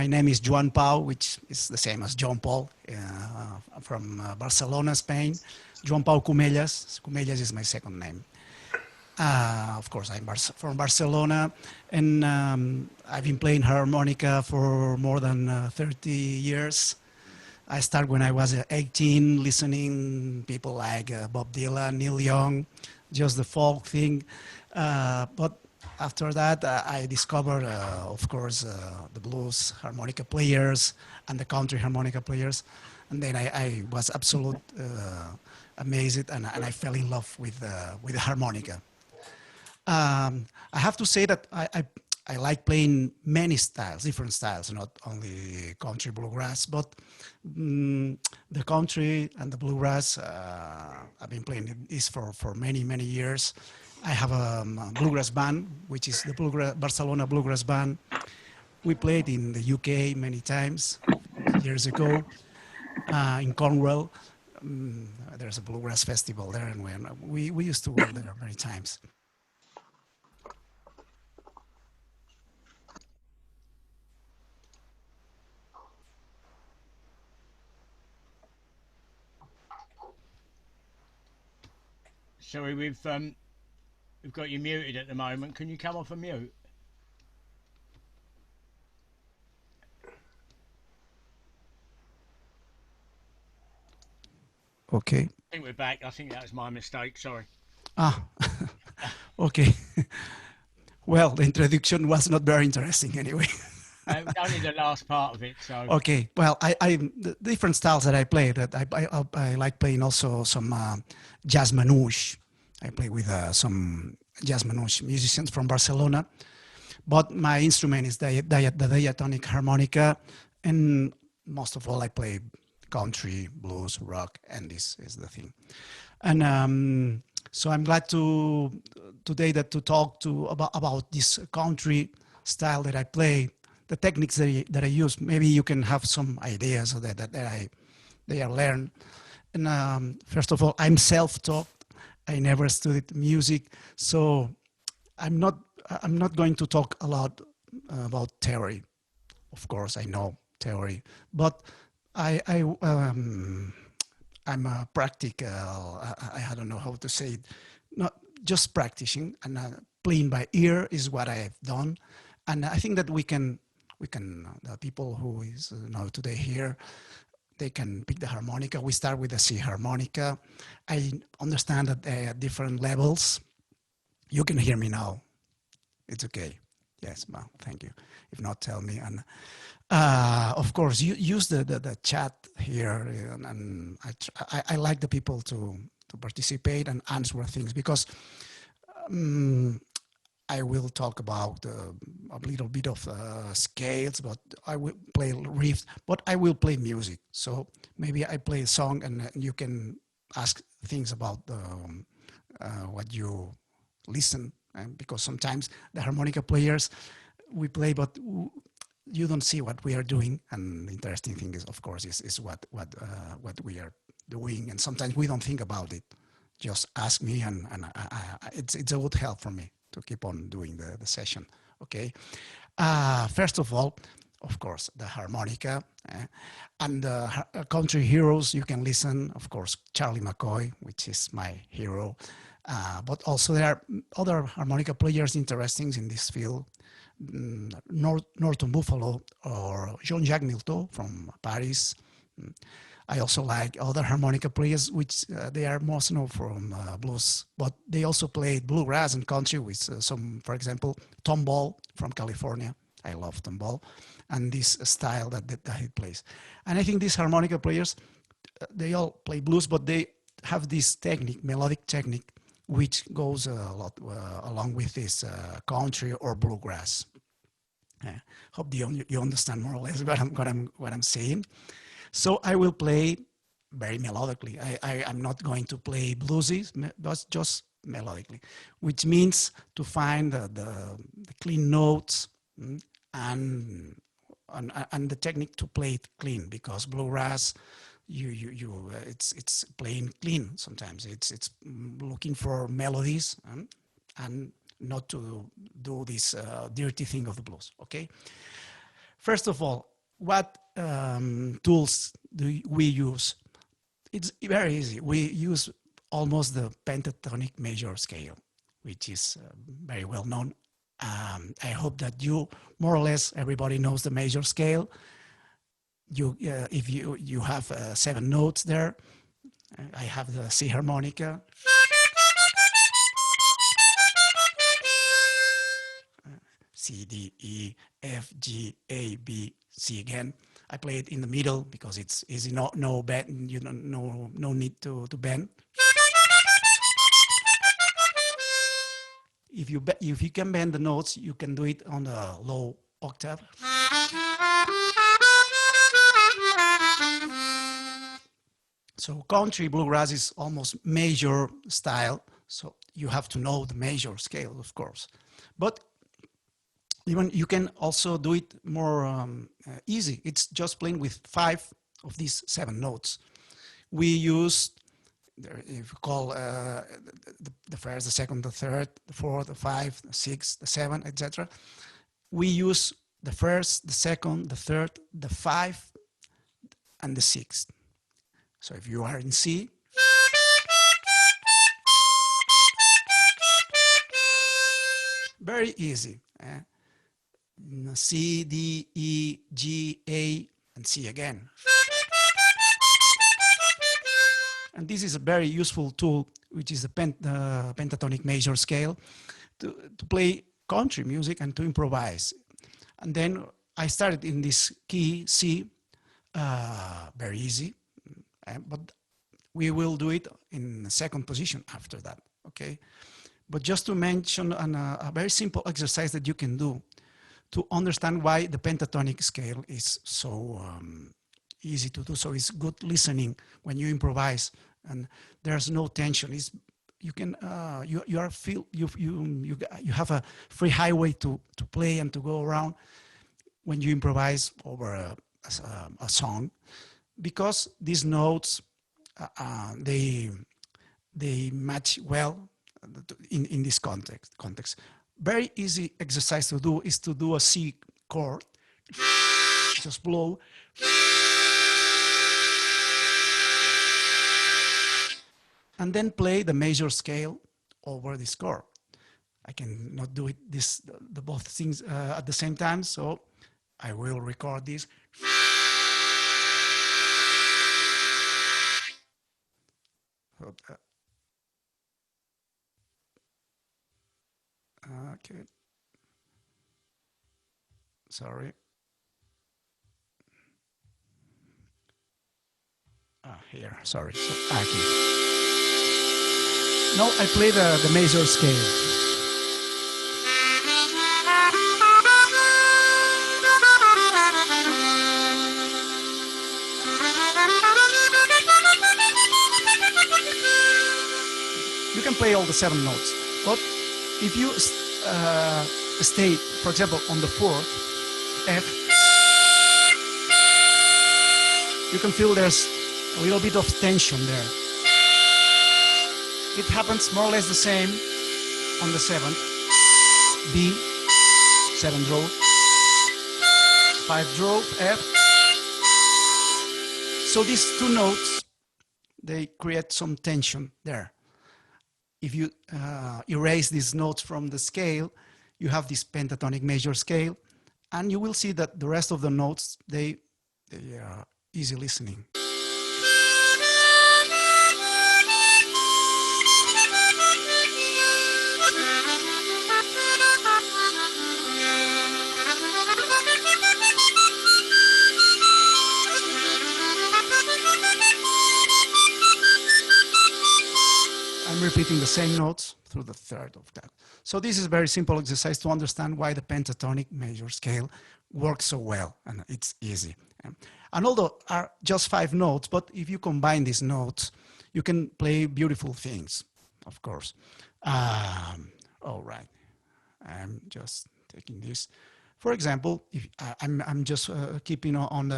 My name is Joan Pau, which is the same as John Paul, from Barcelona, Spain. Joan Pau Cumellas. Cumellas is my second name. Of course, I'm from Barcelona, and I've been playing harmonica for more than 30 years. I started when I was 18, listening people like Bob Dylan, Neil Young, just the folk thing. But after that, I discovered, of course, the blues harmonica players and the country harmonica players. And then I was absolutely amazed, and I fell in love with the harmonica. I have to say that I like playing many styles, different styles, not only country bluegrass, but the country and the bluegrass, I've been playing this for many, many years. I have a bluegrass band, which is the Barcelona Bluegrass Band. We played in the UK many times years ago in Cornwall. There's a bluegrass festival there, and we used to go there many times. Sorry, we've got you muted at the moment. Can you come off a mute? Okay. I think we're back. I think that was my mistake. Sorry. Ah, okay. Well, the introduction was not very interesting anyway. Only the last part of it. So Okay, well, the different styles that I play, that I like playing also some jazz manouche. I play with some jazz manouche musicians from Barcelona, but my instrument is the diatonic harmonica, and most of all I play country, blues, rock, and this is the thing. And so I'm glad today to talk about this country style that I play, the techniques that I use. Maybe you can have some ideas of that I learned. And first of all, I'm self-taught. I never studied music, so I'm not going to talk a lot about theory. Of course, I know theory, but I'm a practical. I don't know how to say it. Not just practicing, and playing by ear is what I have done, and I think that we can the people who is now today here, they can pick the harmonica. We start with the C harmonica. I understand that they are different levels. You can hear me now. It's okay. Yes, well, thank you. If not, tell me. And of course, you use the chat here, and I like the people to participate and answer things, because I will talk about a little bit of scales, but I will play riffs, but I will play music. So maybe I play a song, and you can ask things about what you listen, because sometimes the harmonica players, we play, but you don't see what we are doing. And the interesting thing is, of course, is what we are doing, and sometimes we don't think about it. Just ask me, and it's a good help for me to keep on doing the session. Okay. First of all, of course, the harmonica, and country heroes. You can listen, of course, Charlie McCoy, which is my hero. But also there are other harmonica players interesting in this field. Norton Buffalo or Jean-Jacques Milteau from Paris. I also like other harmonica players, which they are most known from blues, but they also played bluegrass and country with some, for example, Tom Ball from California. I love Tom Ball and this style that he plays. And I think these harmonica players, they all play blues, but they have this technique, melodic technique, which goes a lot along with this country or bluegrass. Hope you understand more or less what I'm saying. So I will play very melodically. I'm not going to play bluesy, but just melodically, which means to find the clean notes, and the technique to play it clean, because bluegrass, it's playing clean. Sometimes it's looking for melodies, and not to do this dirty thing of the blues. Okay. First of all, what tools do we use? It's very easy. We use almost the pentatonic major scale, which is very well known. I hope that you, more or less, everybody knows the major scale. If you have 7 notes there, I have the C harmonica. C, D, E, F, G, A, B, C again. I play it in the middle because it's easy. No bend. You don't no need to bend. If you can bend the notes, you can do it on the low octave. So country bluegrass is almost major style. So you have to know the major scale, of course. But even you can also do it more easy. It's just playing with 5 of these 7 notes. We use, if you call the first, the second, the third, the fourth, the 5, the 6, the 7, etc. We use the first, the second, the third, the 5, and the 6th. So if you are in C, very easy. C, D, E, G, A, and C again. And this is a very useful tool, which is the pentatonic major scale, to play country music and to improvise. And then I started in this key, C, very easy, but we will do it in the second position after that, okay? But just to mention a very simple exercise that you can do to understand why the pentatonic scale is so easy to do. So it's good listening when you improvise, and there's no tension. You can you have a free highway to play and to go around when you improvise over a song, because these notes they match well in this context. Very easy exercise to do is to do a C chord, just blow, and then play the major scale over this chord. I cannot do it the both things at the same time, so I will record this. Okay. Sorry. Here, sorry. So, okay. Now I play the major scale. You can play all the 7 notes, but if you stay, for example, on the 4th, F, you can feel there's a little bit of tension there. It happens more or less the same on the 7th, B, 7 drove, 5 drove, F. So these 2 notes, they create some tension there. If you erase these notes from the scale, you have this pentatonic major scale, and you will see that the rest of the notes, they are easy listening. I'm repeating the same notes through the 3rd octave. So this is a very simple exercise to understand why the pentatonic major scale works so well, and it's easy. And although are just 5 notes, but if you combine these notes, you can play beautiful things, of course. All right, I'm just taking this. For example, if I'm just keeping on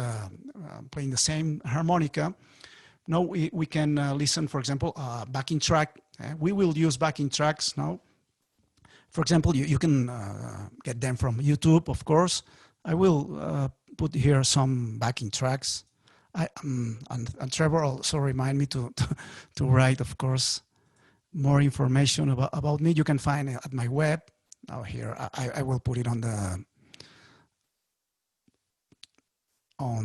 playing the same harmonica. Now we can listen, for example, backing track. We will use backing tracks now. For example, you can get them from YouTube, of course. I will put here some backing tracks. And Trevor also remind me to write, of course, more information about me. You can find it at my web. Now here, I will put it on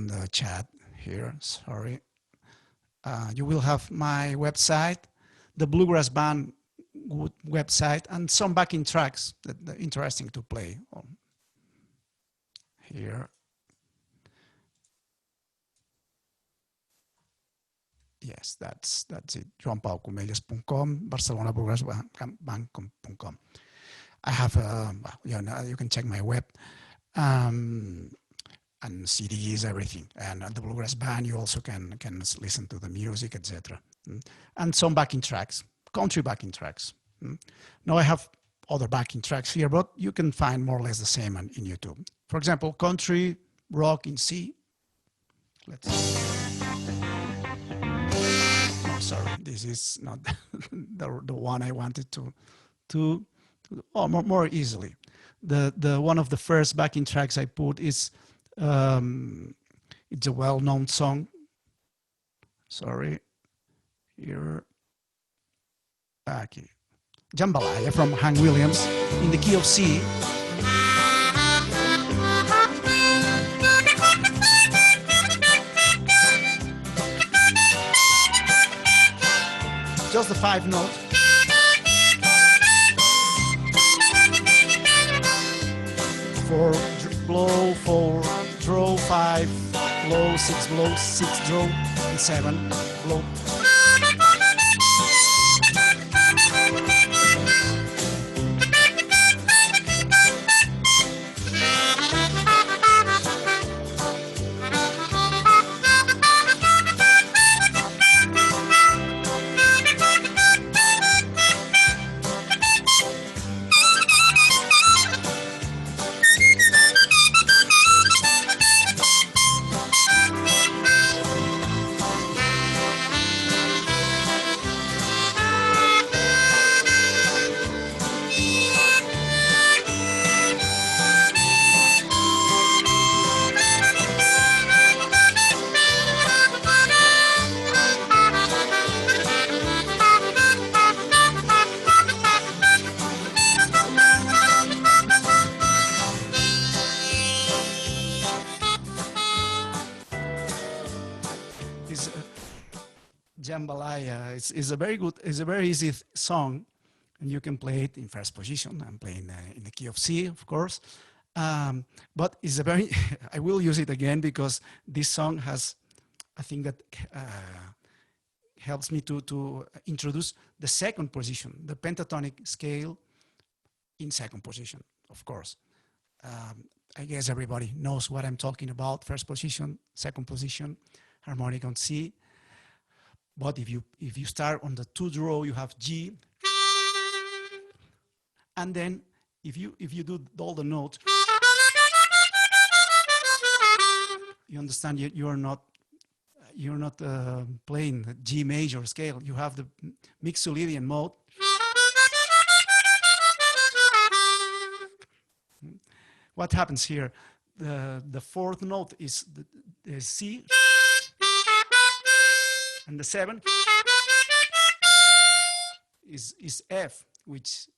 the chat here. Sorry. You will have my website, the Bluegrass Band website, and some backing tracks that are interesting to play on here. Yes, that's it. JoanPauCumellas.com, Barcelona Bluegrass Band.com. I have, you can check my web. And CDs, everything, and the Bluegrass Band. You also can listen to the music, etc. And some backing tracks, country backing tracks. Now I have other backing tracks here, but you can find more or less the same in YouTube. For example, country rock in C. Let's see. Oh, sorry, this is not the one I wanted to more easily. The one of the first backing tracks I put is. It's a well-known song. Sorry, here. Okay. Jambalaya from Hank Williams in the key of C. Just the 5 notes. Four blow, 4 draw, 5 blow, 6 blow, 6 draw, and 7 blow. Jambalaya is a very good, is a very easy song, and you can play it in first position. I'm playing in the key of C, of course, but it's a very. I will use it again because this song has, I think that helps me to introduce the second position, the pentatonic scale in second position, of course. I guess everybody knows what I'm talking about. First position, second position, harmonic on C. But if you start on the 2 draw, you have G, and then if you do all the notes, you understand you're not playing the G major scale. You have the Mixolydian mode. What happens here? The 4th note is the C, and the 7 is F, which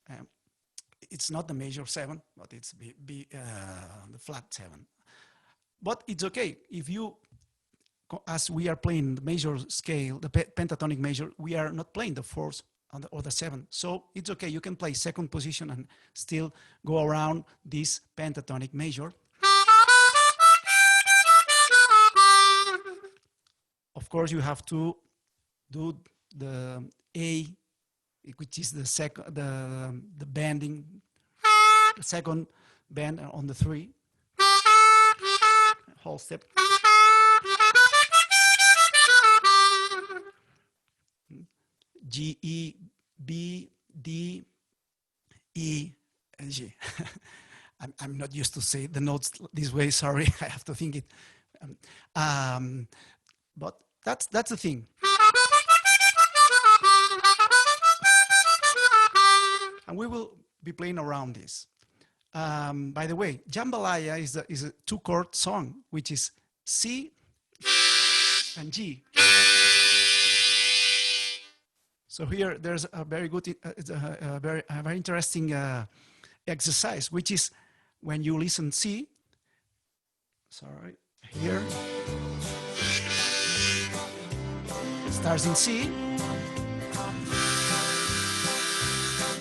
it's not the major 7, but it's the flat 7. But it's okay if you, as we are playing the major scale, the pentatonic major, we are not playing the 4th or the 7. So it's okay. You can play second position and still go around this pentatonic major. Of course, you have to do the A, which is the second, the bending, the second bend on the 3, whole step. G, E, B, D, E, and G. I'm not used to say the notes this way. Sorry, I have to think it. But that's the thing. And we will be playing around this. By the way, Jambalaya is a two-chord song, which is C and G. So here there's a very good, a very interesting exercise, which is when you listen C. Sorry, here it starts in C,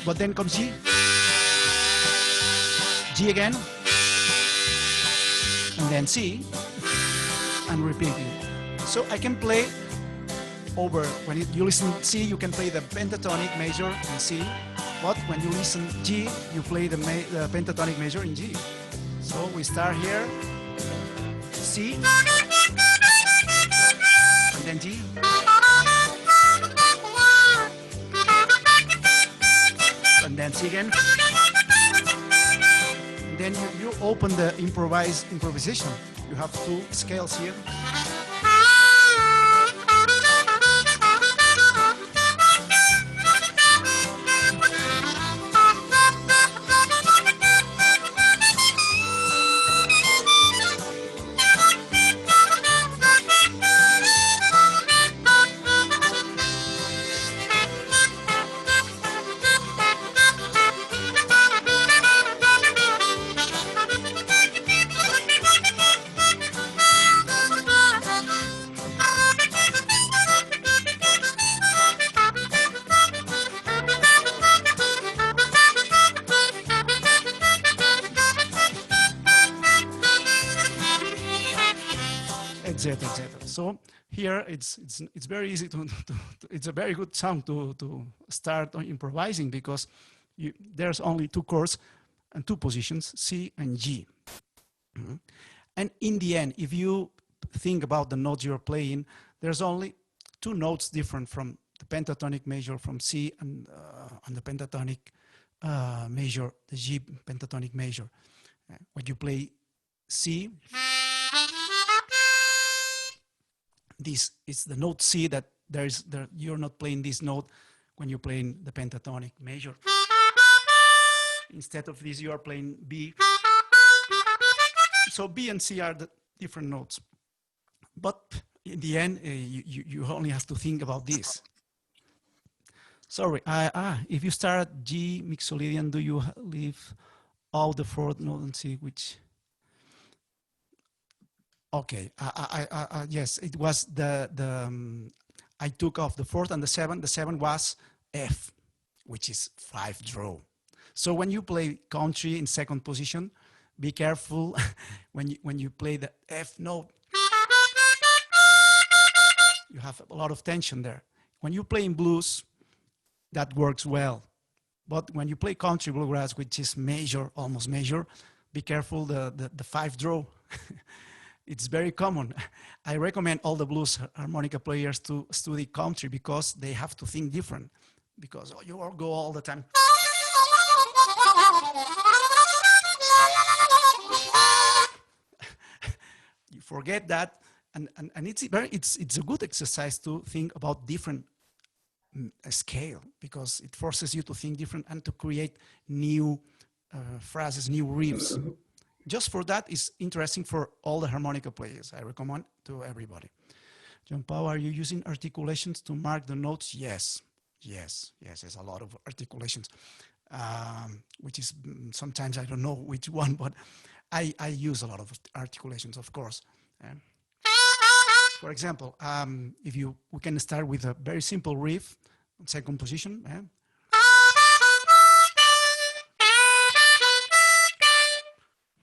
but then comes G. G again, and then C, and repeating. So I can play over, when you listen C, you can play the pentatonic major in C, but when you listen G, you play the pentatonic major in G. So we start here, C, and then G, and then C again. Then you open the improvised improvisation. You have two scales here. Etc. Etc. So here it's very easy to it's a very good song to start on improvising, because there's only two chords and two positions, C and G. And in the end, if you think about the notes you're playing, there's only two notes different from the pentatonic major from C and the pentatonic major, the G pentatonic major. When you play C, this is the note C that you're not playing this note when you're playing the pentatonic major. Instead of this, you are playing B. So B and C are the different notes. But in the end, you only have to think about this. Sorry, if you start at G mixolydian, do you leave all the fourth note and see which? Okay, yes, it was I took off the fourth and the seventh. The seventh was F, which is 5 draw. So when you play country in second position, be careful when you play the F note. You have a lot of tension there. When you play in blues, that works well. But when you play country bluegrass, which is major, almost major, be careful the 5 draw. It's very common. I recommend all the blues harmonica players to study country, because they have to think different. Because you all go all the time. You forget that, and it's a good exercise to think about different scale, because it forces you to think different and to create new phrases, new riffs. Just for that is interesting for all the harmonica players. I recommend to everybody. John Paul, are you using articulations to mark the notes? Yes, there's a lot of articulations, which is sometimes I don't know which one, but I use a lot of articulations, of course. For example, we can start with a very simple riff, second position.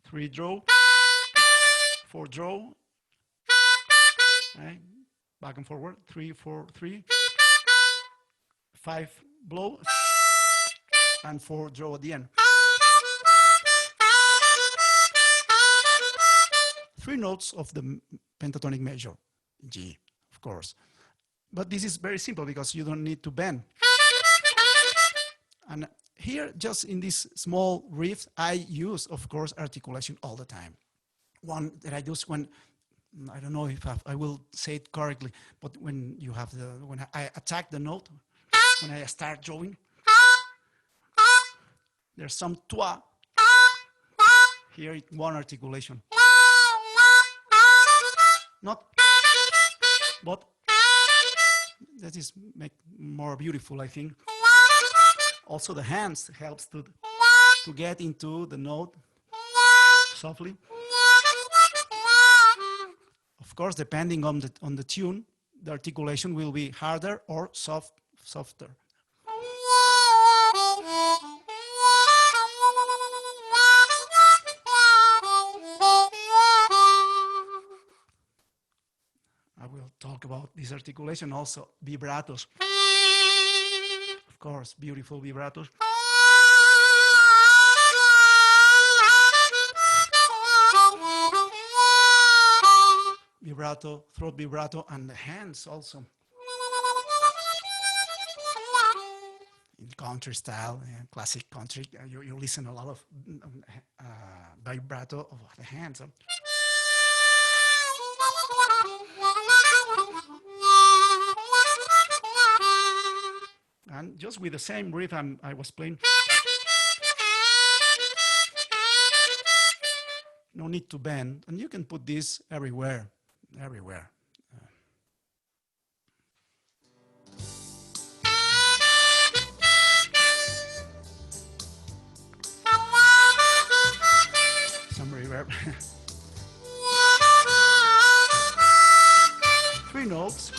3 draw, 4 draw, right? Back and forward, 3, 4, 3, 5 blow, and 4 draw at the end. 3 notes of the pentatonic major, G, of course. But this is very simple because you don't need to bend. And here, just in this small riff, I use, of course, articulation all the time. One that I use when, I don't know if I will say it correctly, but when you have when I attack the note, when I start drawing, there's some toi, Here, one articulation. Not, but that is make more beautiful, I think. Also, the hands helps to get into the note softly. Of course, depending on the tune, the articulation will be harder or softer. I will talk about this articulation also, vibratos. Of course, beautiful vibratos. Vibrato, throat vibrato, and the hands also. In country style, classic country, you listen a lot of vibrato of the hands. And just with the same rhythm I was playing. No need to bend, and you can put this everywhere, everywhere. Some reverb. 3 notes.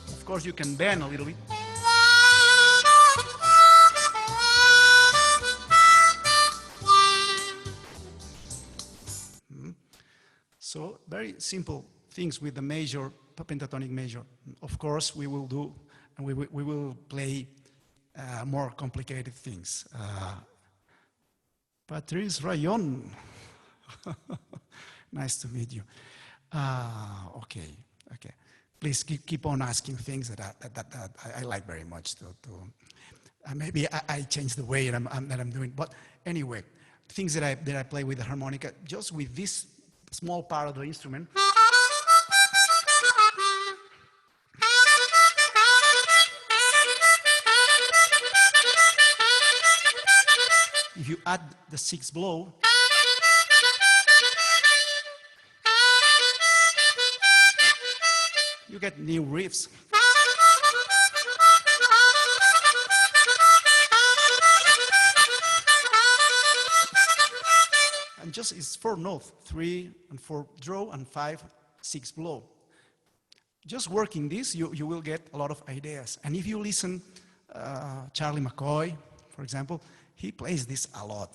Of course, you can bend a little bit. So very simple things with the major, pentatonic major. Of course, we will do, and we will play more complicated things. Patrice Rayon. Nice to meet you. Okay. Please keep on asking things that I like very much. Maybe I change the way that I'm doing. But anyway, things that I play with the harmonica, just with this small part of the instrument. If you add the 6th blow, you get new riffs. And just it's 4 notes, 3 and 4 draw and 5, 6 blow. Just working this, you will get a lot of ideas. And if you listen, Charlie McCoy, for example, he plays this a lot.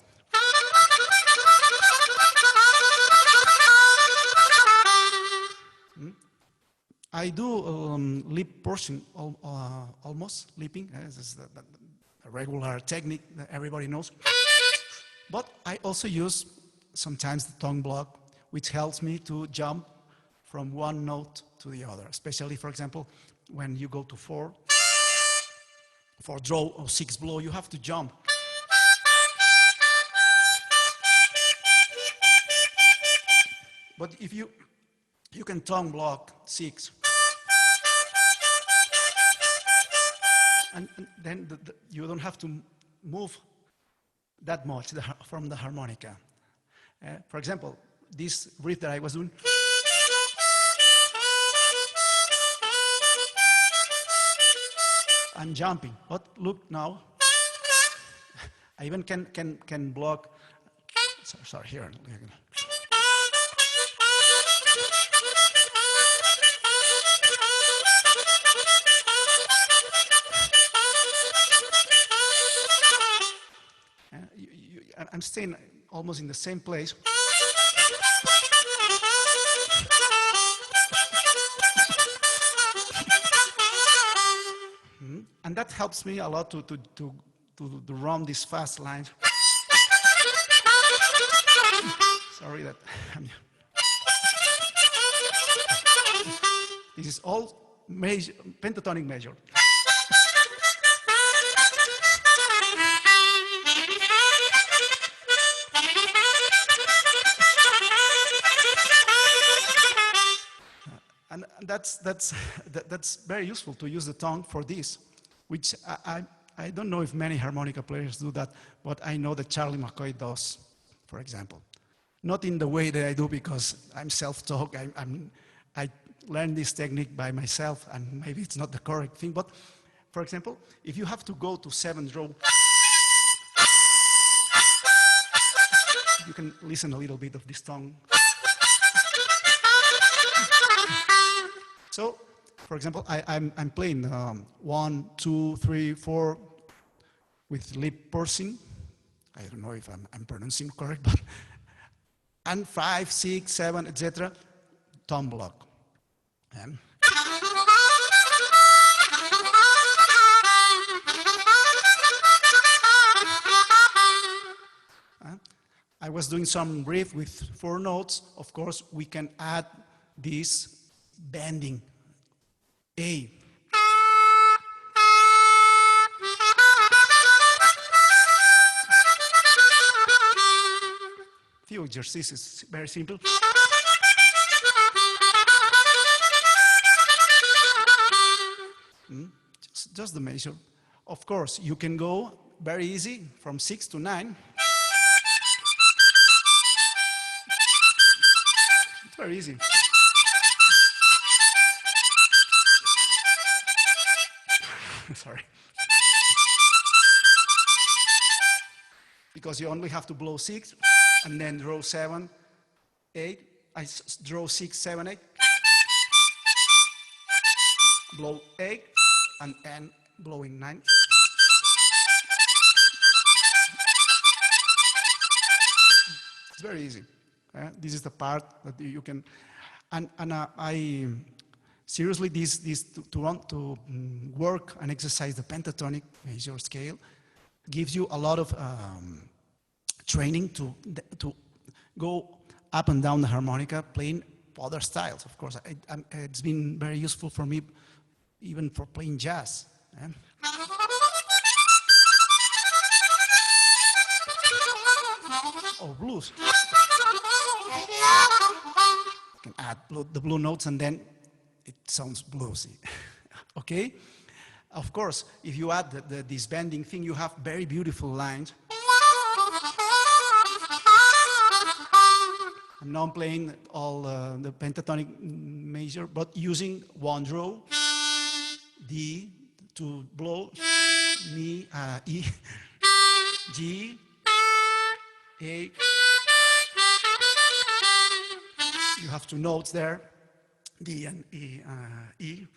I do lip portion, almost lipping. This is the regular technique that everybody knows. But I also use sometimes the tongue block, which helps me to jump from one note to the other. Especially, for example, when you go to 4, for draw or 6 blow, you have to jump. But if you can tongue block 6, and then you don't have to move that much from the harmonica. For example, this riff that I was doing, I'm jumping, but look now, I even can block. Sorry, here. I'm staying almost in the same place. And that helps me a lot to run these fast lines. Sorry that. This is all major, pentatonic measure. And that's very useful to use the tongue for this, which I don't know if many harmonica players do that, but I know that Charlie McCoy does, for example. Not in the way that I do because I'm self-taught. I learned this technique by myself, and maybe it's not the correct thing. But for example, if you have to go to 7th row, you can listen a little bit of this tongue. So, for example, I'm playing 1, 2, 3, 4 with lip pursing. I don't know if I'm pronouncing correct, but and 5, 6, 7, etc. Tom block. And I was doing some riff with 4 notes. Of course, we can add this bending A. Few exercises, very simple. Just the measure. Of course, you can go very easy from 6 to 9. It's very easy. Sorry. Because you only have to blow 6 and then draw 7, 8. I draw 6, 7, 8. Blow 8 and end blowing 9. It's very easy. This is the part that you can, and I seriously this to want to work and exercise the pentatonic major scale gives you a lot of training to go up and down the harmonica playing other styles. Of course, it's been very useful for me even for playing jazz. Or blues. You can add the blue notes and then it sounds bluesy. Okay? Of course, if you add this bending thing, you have very beautiful lines. And now I'm playing all the pentatonic major, but using 1 draw, D to blow, Mi, E, G, A. You have 2 notes there, D and E. E.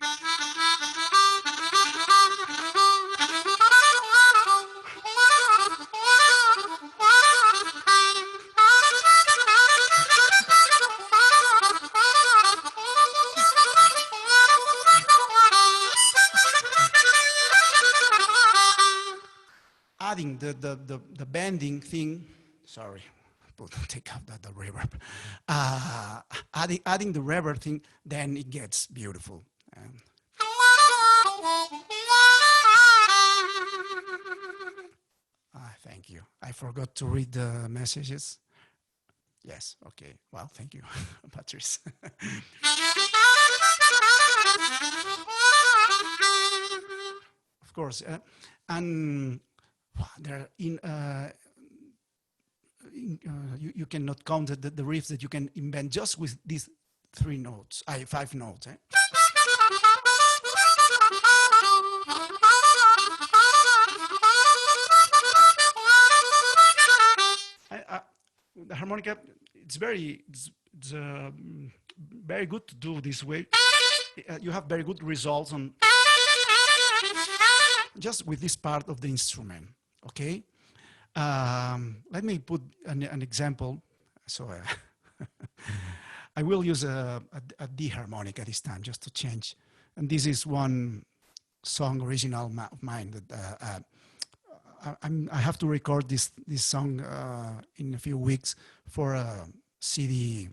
Adding the bending thing, sorry, take out the reverb. Adding the reverb thing, then it gets beautiful. Thank you. I forgot to read the messages. Yes, okay. Well, thank you, Patrice. Of course, and there you cannot count the riffs that you can invent just with these 3 notes, 5 notes. The harmonica, it's very good to do this way. You have very good results on just with this part of the instrument. Okay. Let me put an example. So I will use a D harmonica this time, just to change. And this is one song original of mine that I have to record this song in a few weeks for a CD,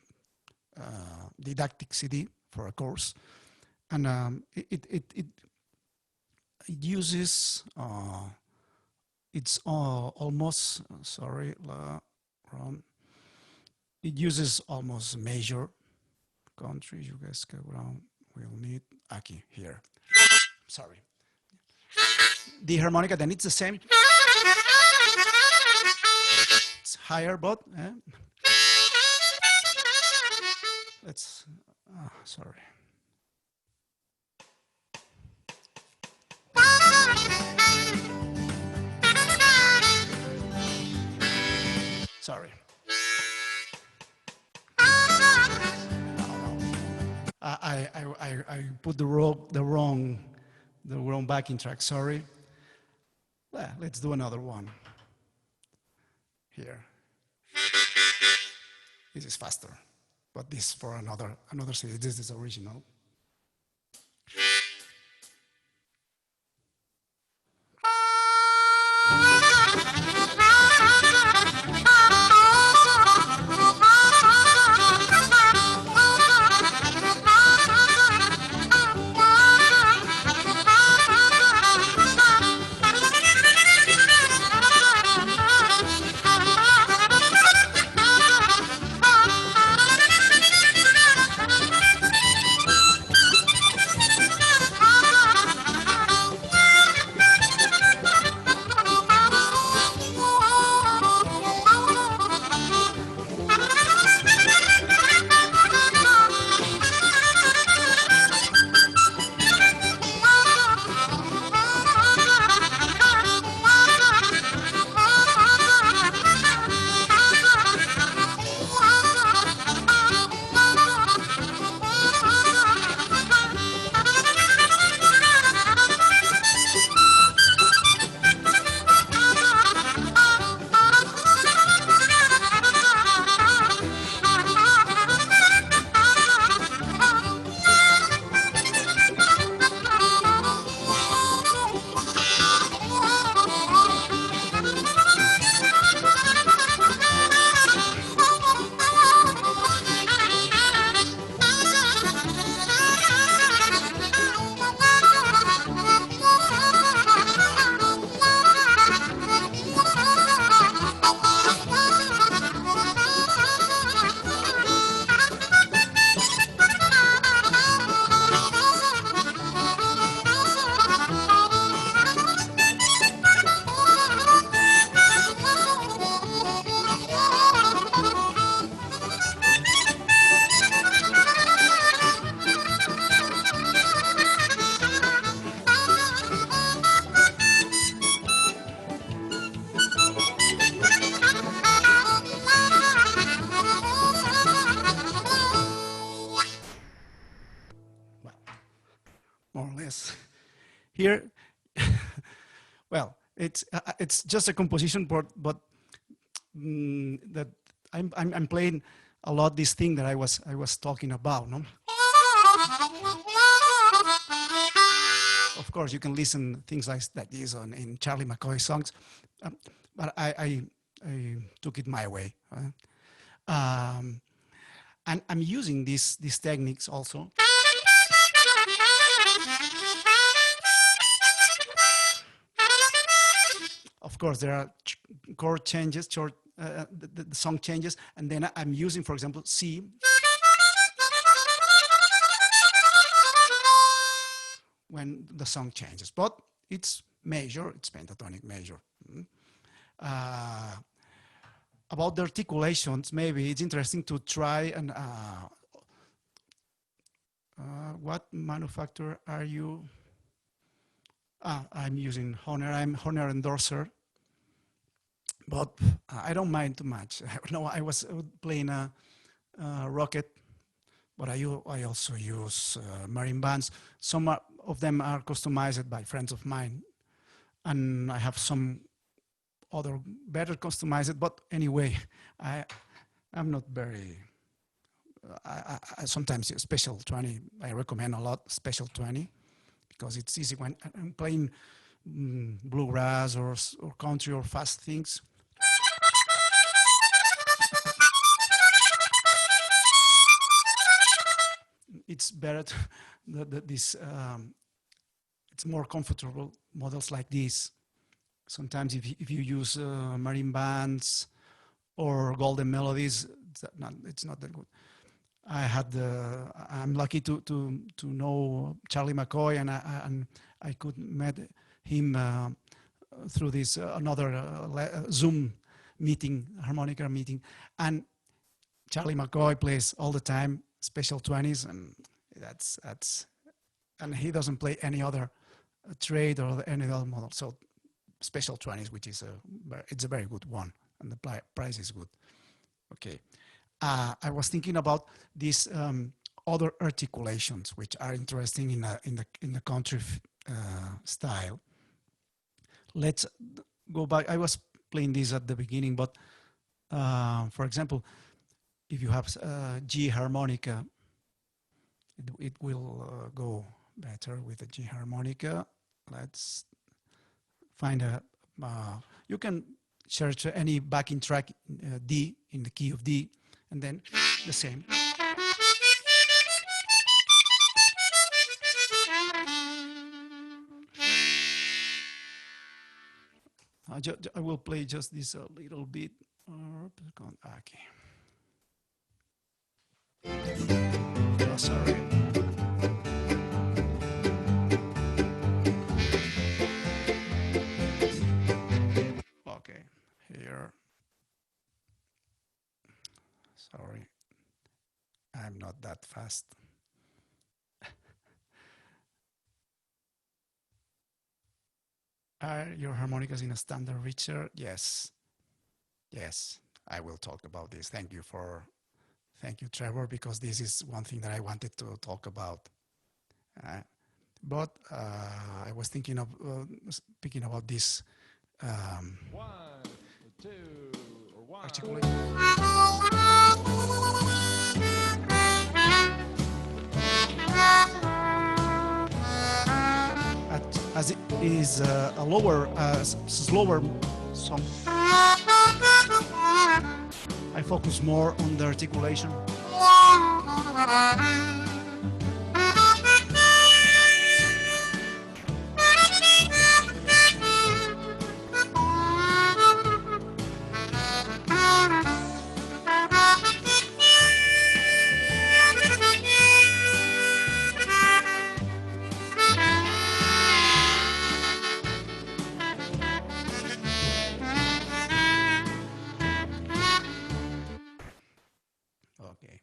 didactic CD for a course, and it uses it's almost it uses almost major country. You guys go around we'll need aquí here. Sorry. The harmonica, then it's the same. It's higher, but let's, sorry. Sorry. No. I put the wrong backing track. Sorry. Well, let's do another one. Here. This is faster, but this for another CD. This is original. More or less. Here, well, it's just a composition, but that I'm playing a lot this thing that I was talking about, no? Of course, you can listen things like this in Charlie McCoy songs, but I took it my way. And I'm using these techniques also. Of course, there are chord changes, the song changes, and then I'm using, for example, C. When the song changes, but it's major, it's pentatonic major. About the articulations, maybe it's interesting to try and what manufacturer are you? I'm using Honor. I'm Honor endorser, but I don't mind too much. No, I was playing a Rocket, but I also use marine bands. Some of them are customized by friends of mine, and I have some other better customized. But anyway, I'm not very. I sometimes special 20. I recommend a lot special 20 because it's easy when I'm playing bluegrass or country or fast things. It's better this. It's more comfortable models like this. Sometimes if you use marine bands or golden melodies, it's not that good. I'm lucky to know Charlie McCoy, and I could met him through this another Zoom meeting, harmonica meeting, and Charlie McCoy plays all the time special 20s, and and he doesn't play any other trade or any other model. So special 20s, which is it's a very good one, and the price is good. Okay. I was thinking about these other articulations, which are interesting in the country style. Let's go back. I was playing this at the beginning, but for example, if you have G harmonica, it will go better with the G harmonica. Let's find you can search any backing track D in the key of D, and then the same. I will play just this a little bit. Okay. Oh, sorry. Okay, here. Sorry, I'm not that fast. Are your harmonicas in a standard reacher? Yes. Yes, I will talk about this. Thank you, Trevor, because this is one thing that I wanted to talk about. But I was thinking of speaking about this. 1, 2, or 1. Articulation. As it is a lower, slower song, I focus more on the articulation. Okay.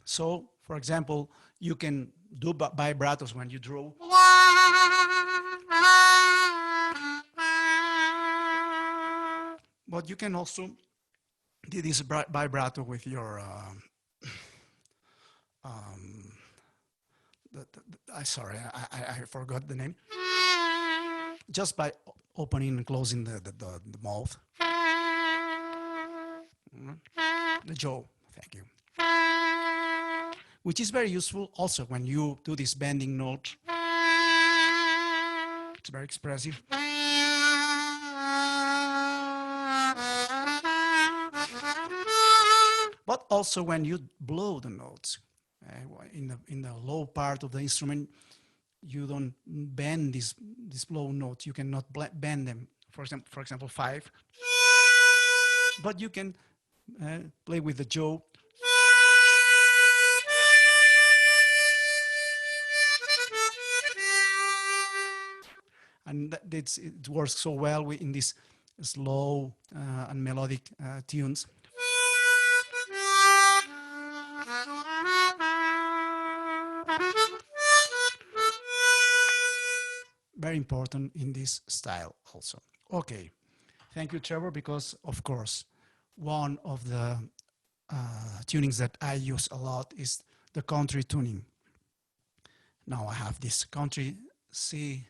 So, for example, you can do vibratos when you draw. But you can also do this vibrato with your sorry, I forgot the name. Just by opening and closing the mouth. The jaw, thank you. Which is very useful also when you do this bending note. It's very expressive. But also when you blow the notes. In the low part of the instrument, you don't bend this blow notes. You cannot bend them. For example, 5. But you can play with the jaw. And it works so well in these slow and melodic tunes. Very important in this style also. Okay, thank you, Trevor, because of course, one of the tunings that I use a lot is the country tuning. Now I have this country C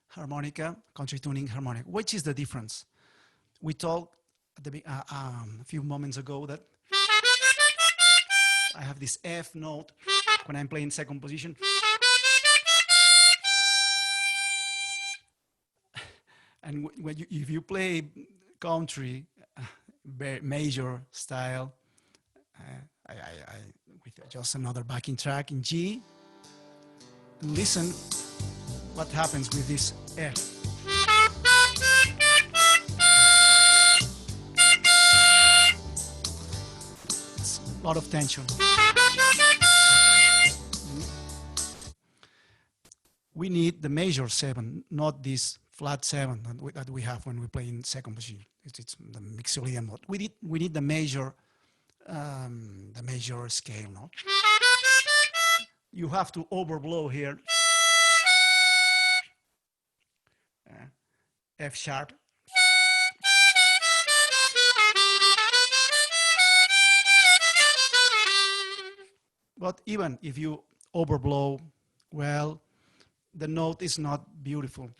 harmonica, country tuning harmonica. Which is the difference? We talked at a few moments ago that I have this F note when I'm playing second position. And if you play country, major style, with just another backing track in G, listen what happens with this F. It's a lot of tension. we need the major 7, not this flat 7 that we have when we play in second position. It's the Mixolydian mode. We need the major scale. No, you have to overblow here. F sharp. But even if you overblow, well, the note is not beautiful.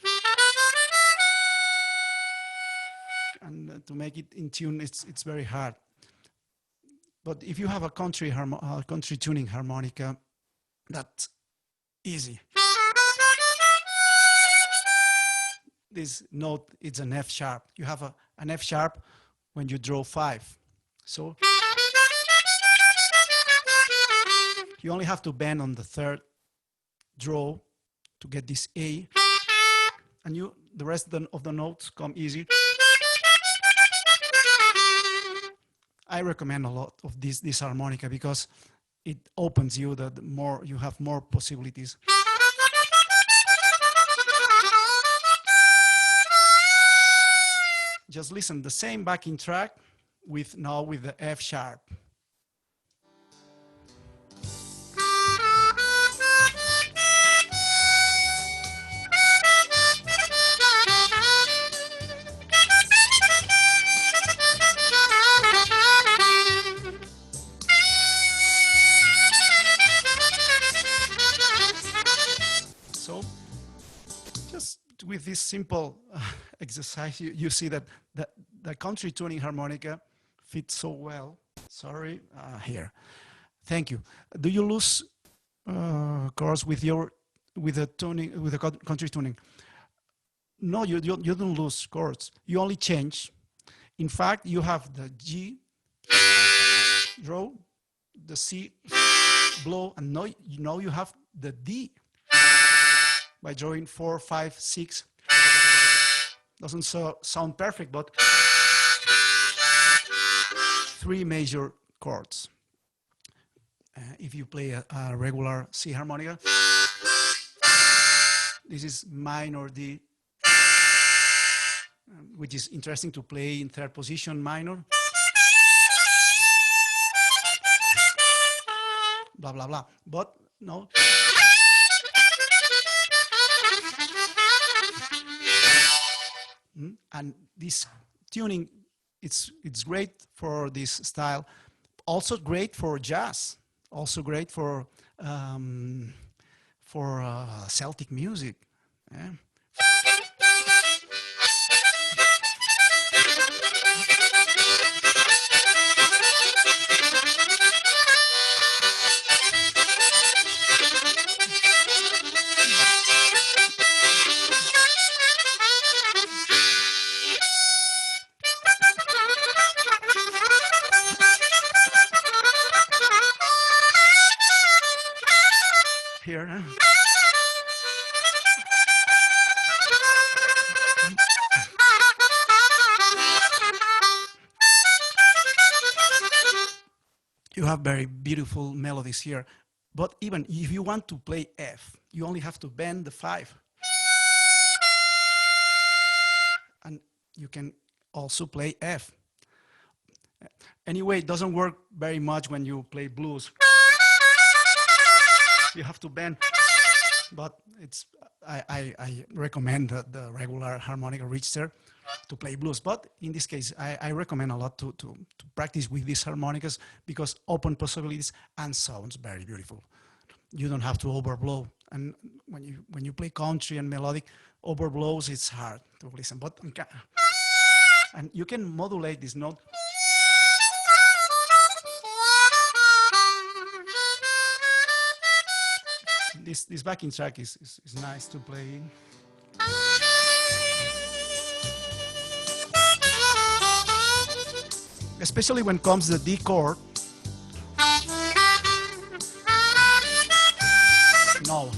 And to make it in tune, it's very hard. But if you have a country tuning harmonica, that's easy. This note, it's an F sharp. You have an F sharp when you draw 5. So you only have to bend on the 3rd draw to get this A, and the rest of the notes come easy. I recommend a lot of this harmonica because it opens you you have more possibilities. Just listen, the same backing track now with the F sharp. So, just with this simple exercise, you see that the country tuning harmonica fits so well. Sorry, here. Thank you. Do you lose chords with the country tuning? No, you don't lose chords. You only change. In fact, you have the G draw, the C blow, and now you have the D by drawing 4, 5, 6. Doesn't sound perfect, but 3 major chords. If you play a regular C harmonica, this is minor D, which is interesting to play in 3rd position minor. Blah, blah, blah. But no. And this tuning, it's great for this style. Also great for jazz. Also great for Celtic music. Yeah. Here. You have very beautiful melodies here. But even if you want to play F, you only have to bend the 5. And you can also play F. Anyway, it doesn't work very much when you play blues. You have to bend, but I recommend the regular harmonica register to play blues. But in this case, I recommend a lot to practice with these harmonicas because open possibilities and sounds very beautiful. You don't have to overblow. And when you play country and melodic, overblows, it's hard to listen. But and you can modulate this note. This backing track is nice to play. Especially when comes the D chord. No.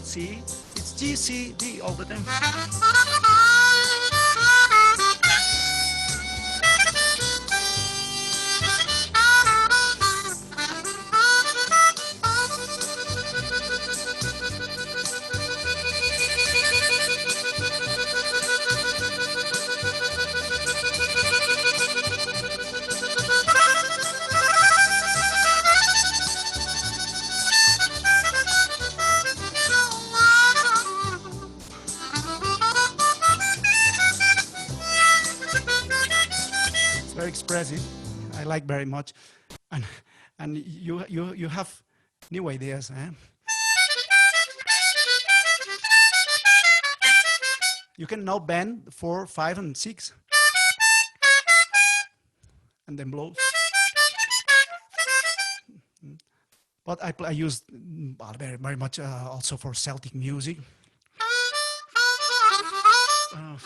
See? It's G, C, D all the time. expressive. I like very much, and you have new ideas. Eh? You can now bend 4, 5, and 6, and then blow. But I use very much also for Celtic music. Uh,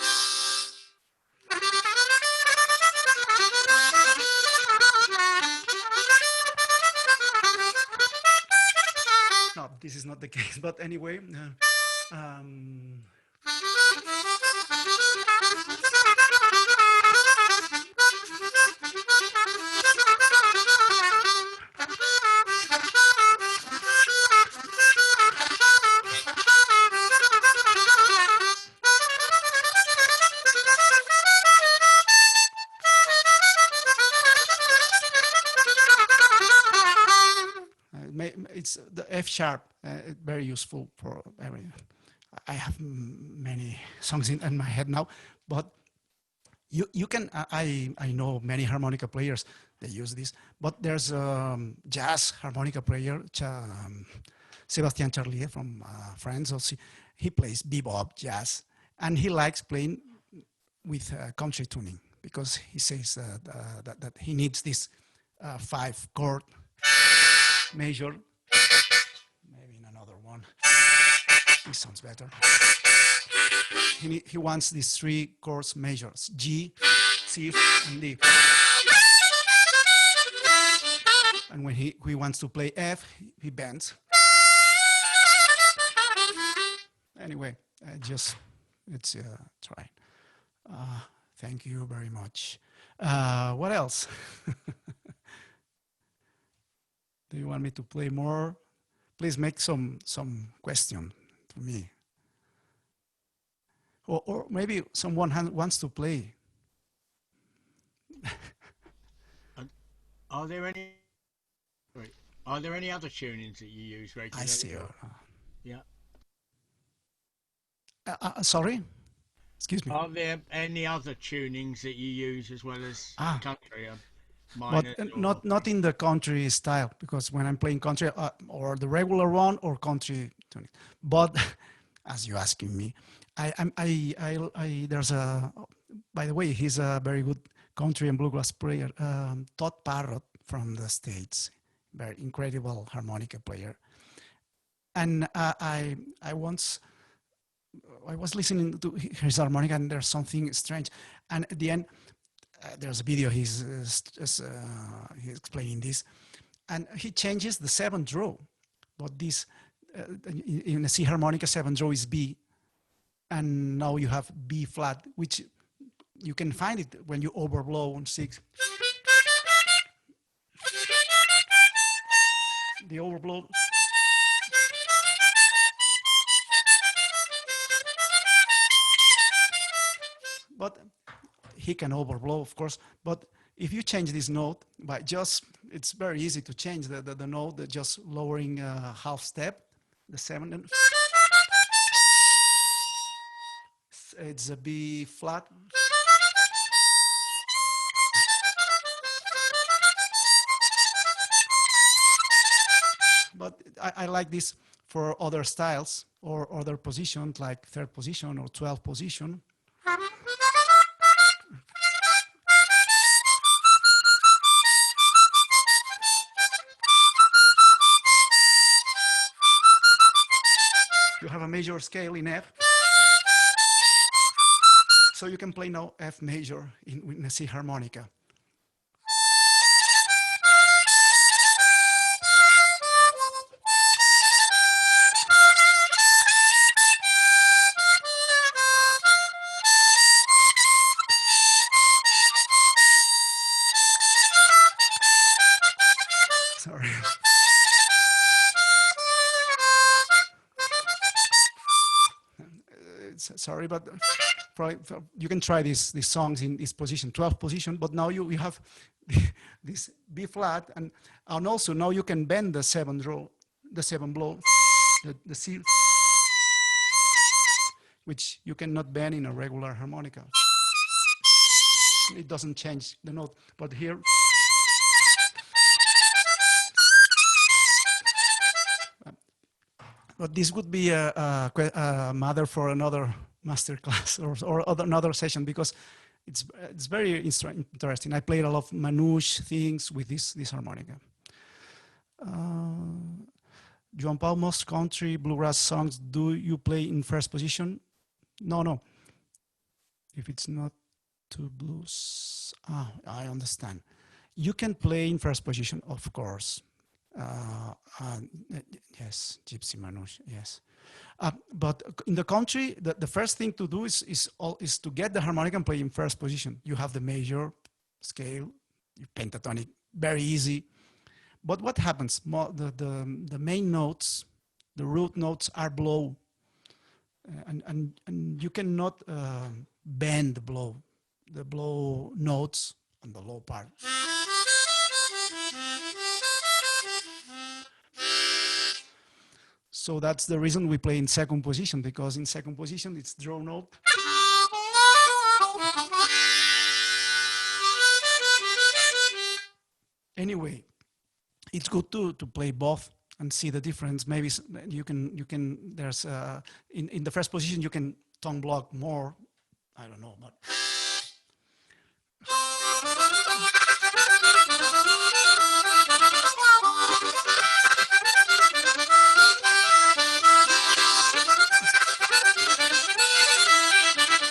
no, this is not the case. But anyway, it's the F sharp, very useful for every. I have many songs in my head now, but you can. I know many harmonica players that use this, but there's jazz harmonica player, Sebastian Charlier from France. Also, he plays bebop jazz, and he likes playing with country tuning because he says that he needs this 5-chord major. Maybe in another one. This sounds better. He wants these 3 chords majors: G, C, and D. And when he wants to play F, he bends. Anyway, let's try. Thank you very much. What else? Do you want me to play more? Please make some question to me. Or maybe someone wants to play. Are there any other tunings that you use regularly? I see. Yeah. Sorry? Excuse me. Are there any other tunings that you use as well as country? But not in the country style, because when I'm playing country or the regular one or country tuning. But as you asking me, there's a, by the way, he's a very good country and bluegrass player, Todd Parrott from the States, very incredible harmonica player. And I was listening to his harmonica, and there's something strange. And at the end, there's a video he's explaining this, and he changes the 7th row. But this in a C harmonica, 7th row is B, and now you have B flat, which you can find it when you overblow on 6. The overblow. But he can overblow, of course. But if you change this note by it's very easy to change the note, just lowering a half step, the 7. And it's a B flat. But I like this for other styles or other positions, like 3rd position or 12th position. You have a major scale in F. So you can play now F major in a C harmonica. Sorry. Sorry, but you can try these songs in this position, 12th position, but now you have this B flat, and also now you can bend the 7th row, the 7th blow, the C, which you cannot bend in a regular harmonica. it doesn't change the note. But here, but this would be a matter for another master class or another session, because it's very interesting. I played a lot of manouche things with this harmonica. Joan Paul, most country bluegrass songs, do you play in first position? No. If it's not to blues, I understand. You can play in first position, of course. Yes, gypsy manouche, yes. But in the country, the first thing to do is to get the harmonica and play in first position. You have the major scale, pentatonic, very easy. But what happens? The main notes, the root notes are blow, and you cannot bend the blow notes on the low part. So that's the reason we play in second position, because in second position it's draw note. Anyway, it's good to play both and see the difference. Maybe you can there's in the first position you can tongue block more. I don't know, but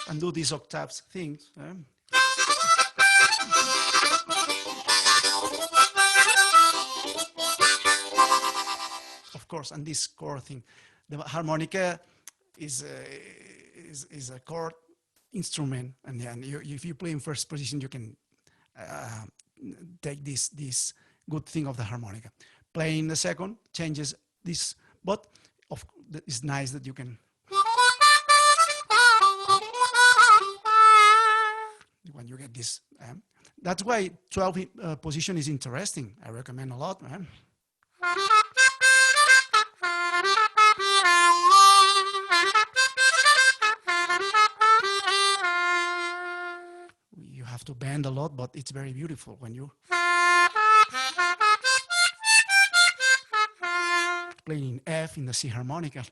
and do these octaves things. Of course, and this chord thing. The harmonica is a chord instrument, and if you play in first position, you can take this good thing of the harmonica. Playing the second changes this, but it's nice that you can. When you get this, that's why 12 position is interesting. I recommend a lot, man. You have to bend a lot, but it's very beautiful when you play in F in the C harmonica.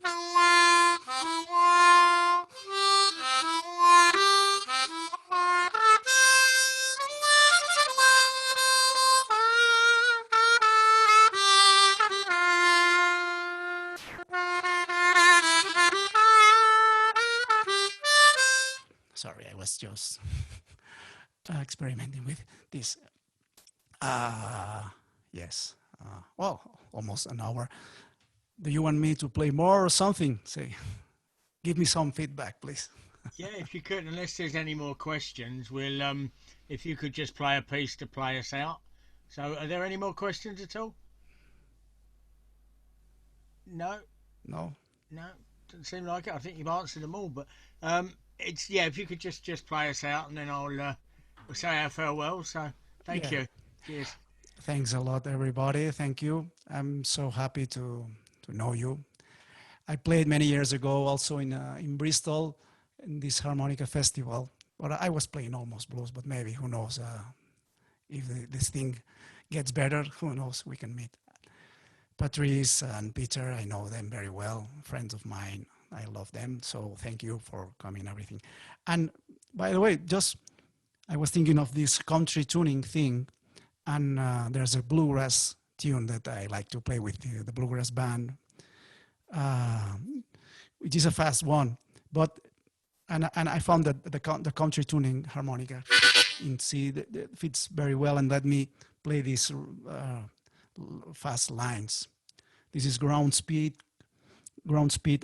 Sorry, I was just experimenting with this. Yes. Well, almost an hour. Do you want me to play more or something? Say, give me some feedback, please. Yeah, if you could, unless there's any more questions, we'll if you could just play a piece to play us out. So, are there any more questions at all? No. No. Doesn't seem like it. I think you've answered them all. But it's if you could just play us out, and then we'll say our farewell. So, thank you. Cheers. Thanks a lot, everybody. Thank you. I'm so happy to know you. I played many years ago also in Bristol in this harmonica festival. But I was playing almost blues, but maybe, who knows, if this thing gets better, who knows, we can meet. Patrice and Peter, I know them very well, friends of mine. I love them, so thank you for coming and everything. And by the way, I was thinking of this country tuning thing, and there's a bluegrass tune that I like to play with the bluegrass band, which is a fast one, and I found that the country tuning harmonica in C that fits very well, and let me play these fast lines. This is ground speed,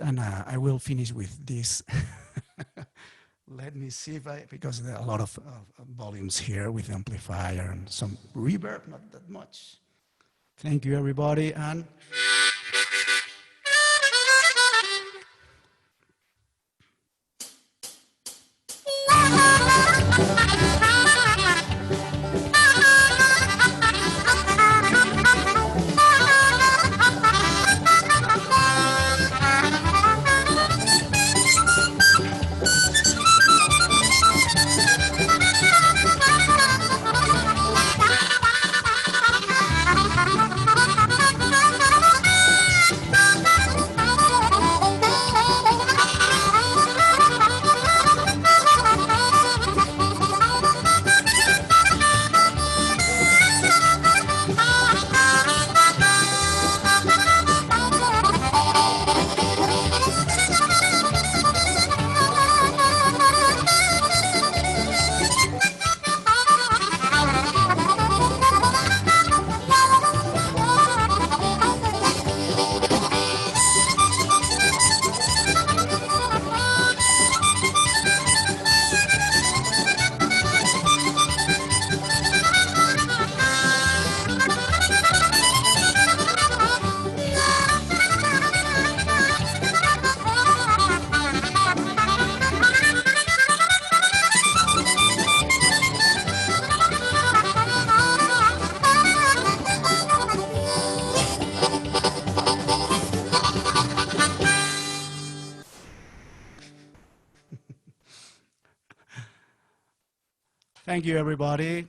and I will finish with this. Let me see because there are a lot of volumes here with the amplifier and some reverb, not that much. Thank you, everybody, and Thank you, everybody.